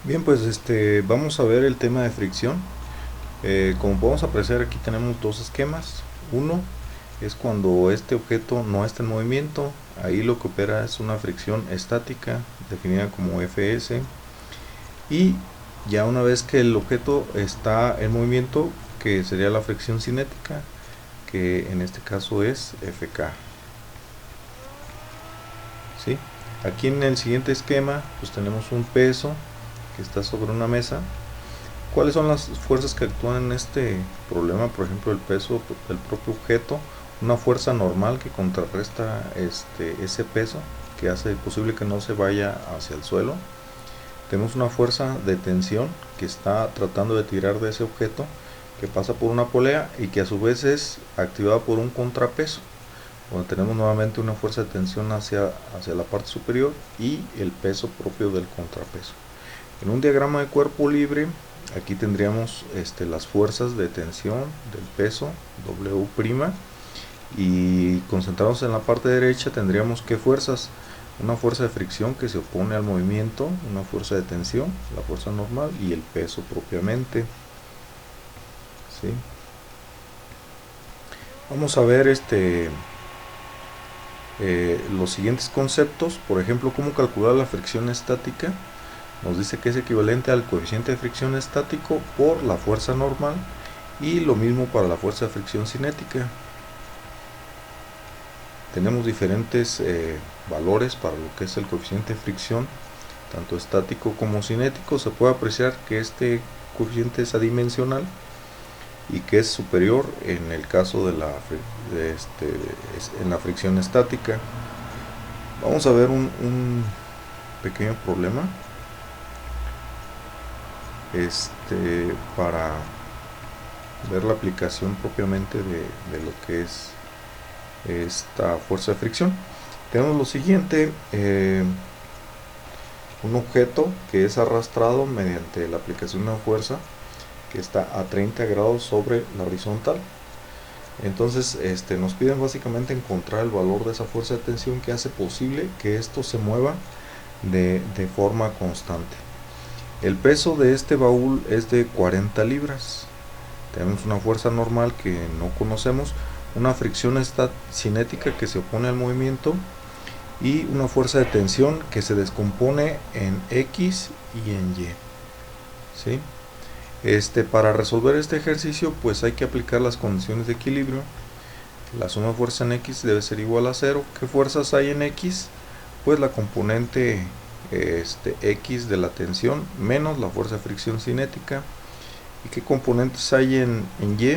Bien, pues vamos a ver el tema de fricción. Como podemos apreciar, aquí tenemos dos esquemas. Uno es cuando este objeto no está en movimiento. Ahí lo que opera es una fricción estática, definida como Fs. Y ya una vez que el objeto está en movimiento, que sería la fricción cinética, que en este caso es Fk. ¿Sí? Aquí en el siguiente esquema, pues tenemos un peso que está sobre una mesa. ¿Cuáles son las fuerzas que actúan en este problema? Por ejemplo, el peso del propio objeto, una fuerza normal que contrarresta ese peso, que hace posible que no se vaya hacia el suelo. Tenemos una fuerza de tensión que está tratando de tirar de ese objeto, que pasa por una polea y que a su vez es activada por un contrapeso, donde tenemos nuevamente una fuerza de tensión hacia la parte superior y el peso propio del contrapeso. En un diagrama de cuerpo libre, aquí tendríamos las fuerzas de tensión del peso W', y concentrados en la parte derecha tendríamos que fuerzas: una fuerza de fricción que se opone al movimiento, una fuerza de tensión, la fuerza normal, y el peso propiamente. ¿Sí? Vamos a ver los siguientes conceptos. Por ejemplo, cómo calcular la fricción estática. Nos dice que es equivalente al coeficiente de fricción estático por la fuerza normal, y lo mismo para la fuerza de fricción cinética. Tenemos diferentes valores para lo que es el coeficiente de fricción, tanto estático como cinético. Se puede apreciar que este coeficiente es adimensional y que es superior en el caso en la fricción estática. Vamos a ver un pequeño problema para ver la aplicación propiamente de lo que es esta fuerza de fricción. Tenemos lo siguiente: un objeto que es arrastrado mediante la aplicación de una fuerza que está a 30 grados sobre la horizontal. Entonces nos piden básicamente encontrar el valor de esa fuerza de tensión que hace posible que esto se mueva de forma constante. El peso de este baúl es de 40 libras. Tenemos una fuerza normal que no conocemos, una fricción cinética que se opone al movimiento, y una fuerza de tensión que se descompone en X y en Y. ¿Sí? Para resolver este ejercicio, pues hay que aplicar las condiciones de equilibrio. La suma de fuerza en X debe ser igual a 0. ¿Qué fuerzas hay en X? Pues la componente X de la tensión menos la fuerza de fricción cinética. ¿Y qué componentes hay en Y?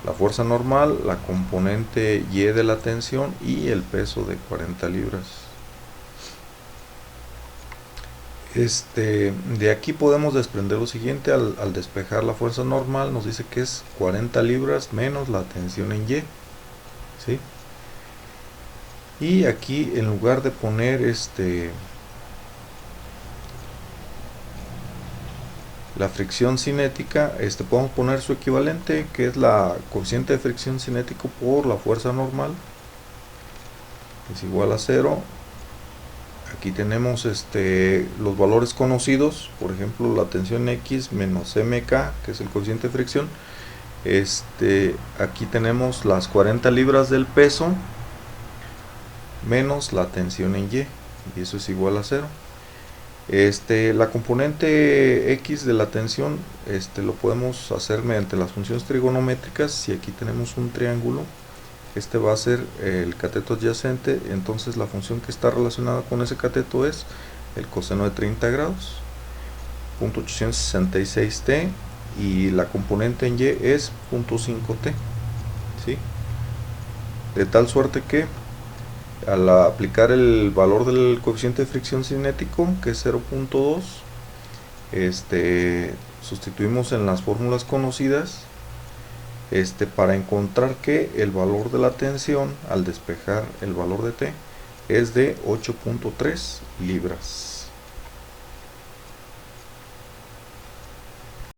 La fuerza normal, la componente Y de la tensión y el peso de 40 libras. De aquí podemos desprender lo siguiente: al despejar la fuerza normal, nos dice que es 40 libras menos la tensión en Y. ¿Sí? Y aquí, en lugar de poner la fricción cinética, podemos poner su equivalente, que es la coeficiente de fricción cinético por la fuerza normal, es igual a 0. Aquí tenemos los valores conocidos, por ejemplo la tensión X menos mk, que es el coeficiente de fricción. Aquí tenemos las 40 libras del peso menos la tensión en y eso es igual a 0. La componente X de la tensión lo podemos hacer mediante las funciones trigonométricas. Si aquí tenemos un triángulo, este va a ser el cateto adyacente, entonces la función que está relacionada con ese cateto es el coseno de 30 grados, 0.866t, y la componente en Y es 0.5t. ¿Sí? De tal suerte que al aplicar el valor del coeficiente de fricción cinético, que es 0.2, sustituimos en las fórmulas conocidas para encontrar que el valor de la tensión al despejar el valor de T es de 8.3 libras.